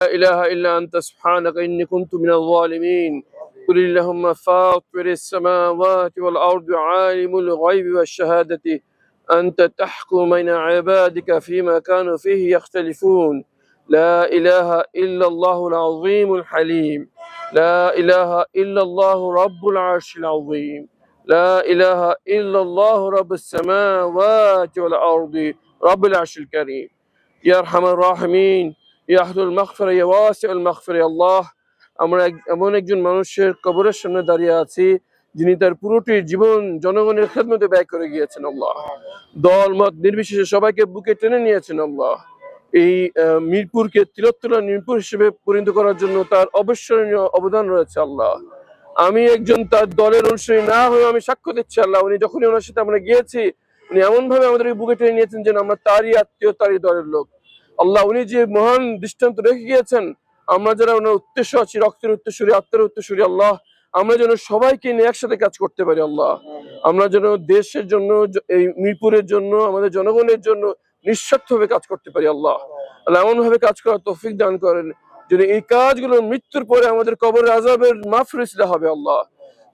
لا إله إلا أنت سبحانك إني كنت من الظالمين. قل اللهم فاطر السماوات والأرض عالم الغيب والشهادة أنت تحكم بين عبادك فيما كانوا فيه يختلفون. لا إله إلا الله العظيم الحليم. لا إله إلا الله رب العرش العظيم. لا إله إلا الله رب السماوات والأرض رب العرش الكريم. يا أرحم الراحمين يا أحد المغفرة يا واسع المغفرة يا الله. আমরা এমন একজন মানুষের কবরের সামনে দাঁড়িয়ে আছি যিনি তার পুরোটি জীবন জনগণের খেদমতে ব্যয় করে গিয়েছেন আল্লাহ। দল মত নির্বিশেষে সবাইকে বুকে টেনে নিয়েছেন আল্লাহ। এই মিরপুরকে তিলোত্তলা মিরপুর হিসেবে পরিণত করার জন্য তার অবিস্মরণীয় অবদান রয়েছে আল্লাহ। আমি একজন তার দলের অনুসারী না হয়ে আমি সাক্ষ্য দিচ্ছি আল্লাহ, উনি যখনই ওনার সাথে আমরা গিয়েছি উনি এমন ভাবে আমাদেরকে বুকে টেনে নিয়েছেন যেন আমরা তারই আত্মীয়, তারই দলের লোক। আল্লাহ, উনি যে মহান দৃষ্টান্ত রেখে গিয়েছেন, আমরা যারা ওনার উদ্দেশ্য আছি, রক্তের উত্তরসূরি, আত্মার উত্তরসূরি আল্লাহ, আমরা যেন সবাইকে নিয়ে একসাথে কাজ করতে পারি আল্লাহ। আমরা যেন দেশের জন্য, এই মিরপুরের জন্য, আমাদের জনগণের জন্য নিঃস্বার্থভাবে কাজ করতে পারি আল্লাহ। আল্লাহ, এমন ভাবে কাজ করার তৌফিক দান করেন যেন এই কাজগুলো মৃত্যুর পরে আমাদের কবরের আযাবের মাফরিসিলা হবে আল্লাহ।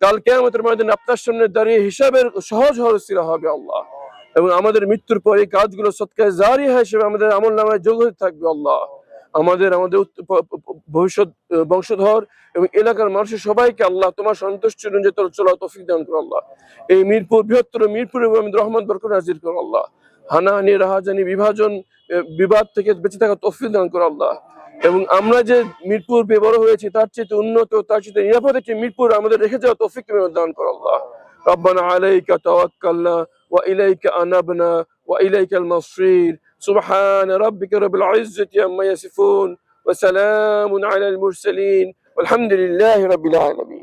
কাল কিয়ামতের ময়দানে আপনার সামনে দাঁড়িয়ে হিসাবের সহজ হরসিলা হবে আল্লাহ। এবং আমাদের মৃত্যুর পরে কাজগুলো সদকায়ে জারিয়া হিসেবে আমাদের আমলনামায় যোগ হতে থাকবে আল্লাহ। আমাদের ভবিষ্যৎ বংশধর এবং এলাকার মানুষের সবাইকে আল্লাহ তোমার সন্তুষ্টির অনুযায়ী চলা তৌফিক দান করো আল্লাহ। এই মিরপুর বৃহত্তর মিরপুর এবং রহমত বরকত নাজির করো আল্লাহ। হানাহানি, রাহাজানি, বিবাদ থেকে বেঁচে থাকা তৌফিক দান করো আল্লাহ। এবং আমরা যে মিরপুর বড় হয়েছি তার চেয়ে উন্নত, তার চেয়ে নিরাপদ একটি মিরপুর আমাদের রেখে যাওয়া তৌফিক দান করো আল্লাহ। ربنا عليك توكلنا وإليك أنبنا وإليك المصير. سبحان ربك رب العزة عما يصفون وسلام على المرسلين والحمد لله رب العالمين.